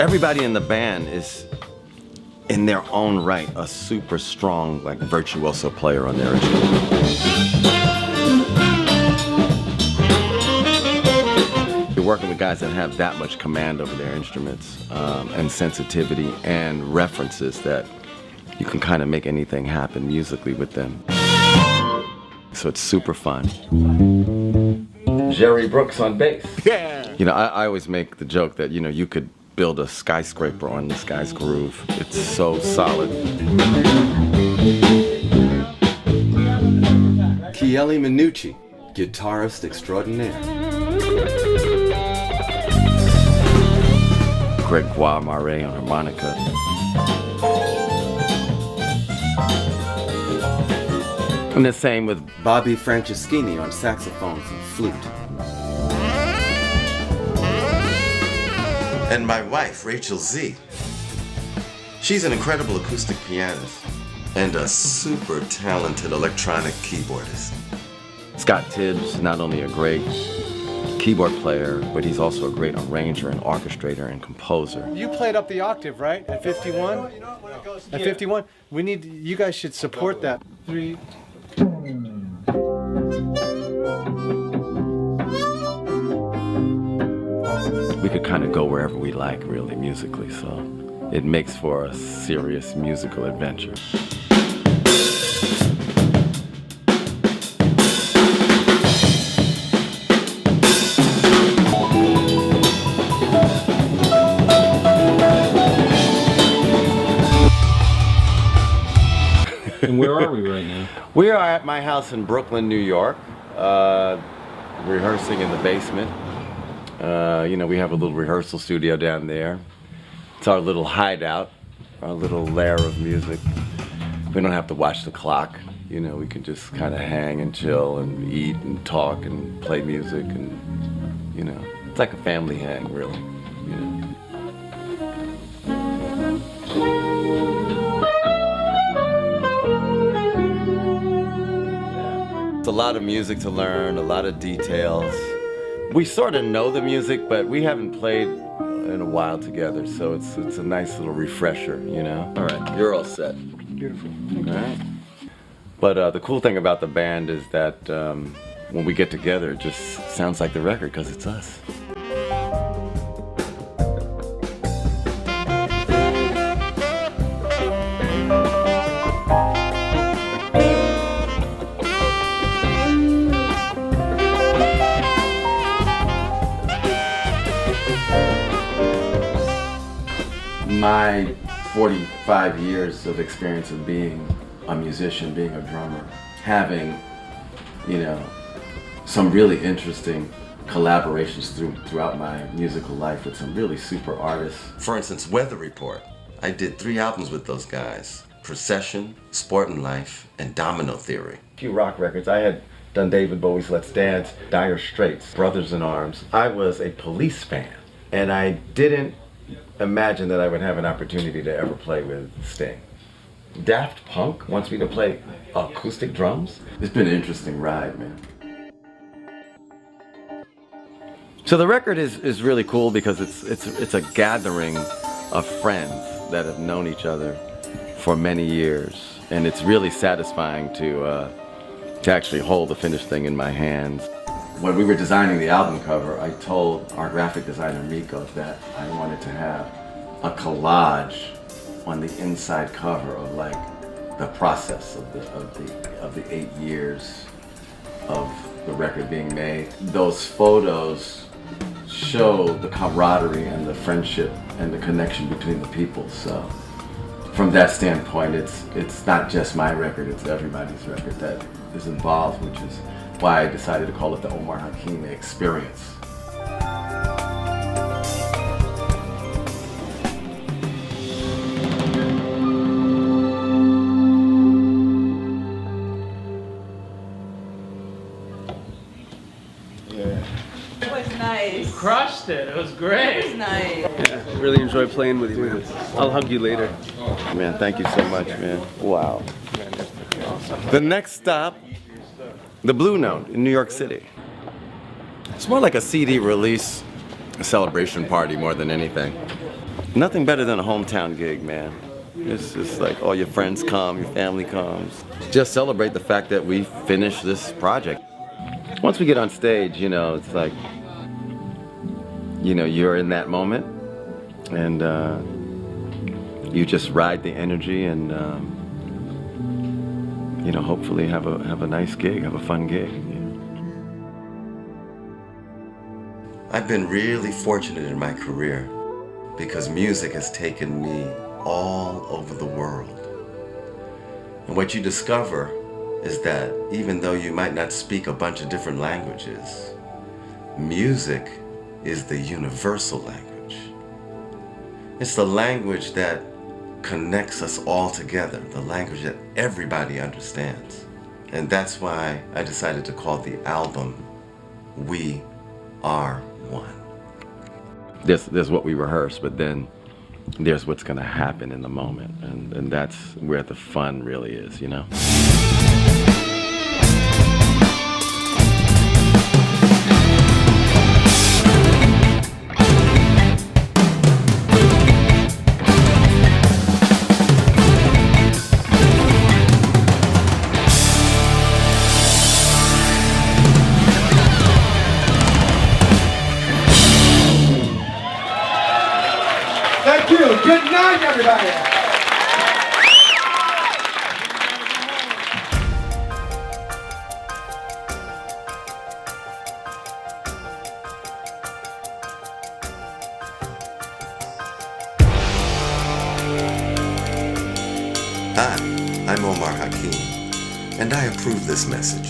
Everybody in the band is, in their own right, a super strong, like, virtuoso player on their instrument. You're working with guys that have that much command over their instruments, and sensitivity and references that you can kind of make anything happen musically with them. So it's super fun. Jerry Brooks on bass. Yeah. You know, I always make the joke that, you know, you could build a skyscraper on this guy's groove. It's so solid. Chieli Minucci, guitarist extraordinaire. Gregoire Marais on harmonica. And the same with Bobby Franceschini on saxophones and flute. And my wife, Rachel Z. She's an incredible acoustic pianist and a super talented electronic keyboardist. Scott Tibbs, not only a great keyboard player, but he's also a great arranger and orchestrator and composer. You played up the octave, right? At 51? At 51? You guys should support that. 3. We could kind of go wherever we like, really, musically, so it makes for a serious musical adventure. And where are we right now? We are at my house in Brooklyn, New York, rehearsing in the basement. You know, we have a little rehearsal studio down there. It's our little hideout, our little lair of music. We don't have to watch the clock. You know, we can just kind of hang and chill and eat and talk and play music and, you know, it's like a family hang, really, you know. It's a lot of music to learn, a lot of details. We sort of know the music, but we haven't played in a while together, so it's a nice little refresher, you know? All right, you're all set. Beautiful. All right. But the cool thing about the band is that when we get together, it just sounds like the record, because it's us. My 45 years of experience of being a musician, being a drummer, having, you know, some really interesting collaborations throughout my musical life with some really super artists. For instance, Weather Report. I did 3 albums with those guys. Procession, Sport and Life, and Domino Theory. A few rock records. I had done David Bowie's Let's Dance, Dire Straits, Brothers in Arms. I was a Police fan, and I didn't imagine that I would have an opportunity to ever play with Sting. Daft Punk wants me to play acoustic drums. It's been an interesting ride, man. So the record is really cool because it's a gathering of friends that have known each other for many years, and it's really satisfying to actually hold the finished thing in my hands. When we were designing the album cover, I told our graphic designer Miko that I wanted to have a collage on the inside cover of like the process of the 8 years of the record being made. Those photos show the camaraderie and the friendship and the connection between the people. So from that standpoint, it's not just my record, it's everybody's record that is involved, which is why I decided to call it the Omar Hakim Experience. It was nice. Crushed it. It was great. It was nice. Yeah, really enjoy playing with you, man. I'll hug you later. Man, thank you so much, man. Wow. The next stop, the Blue Note in New York City. It's more like a CD release, a celebration party more than anything. Nothing better than a hometown gig, man. It's just like all your friends come, your family comes. Just celebrate the fact that we finished this project. Once we get on stage, you know, it's like, you know, you're in that moment, and you just ride the energy, and you know, hopefully have a nice gig, have a fun gig. You know? I've been really fortunate in my career because music has taken me all over the world. And what you discover is that even though you might not speak a bunch of different languages, music is the universal language. It's the language that connects us all together, the language that everybody understands. And that's why I decided to call the album We Are One. There's what we rehearse, but then there's what's gonna happen in the moment, and that's where the fun really is, you know? Thank you. Good night, everybody. Hi, I'm Omar Hakim, and I approve this message.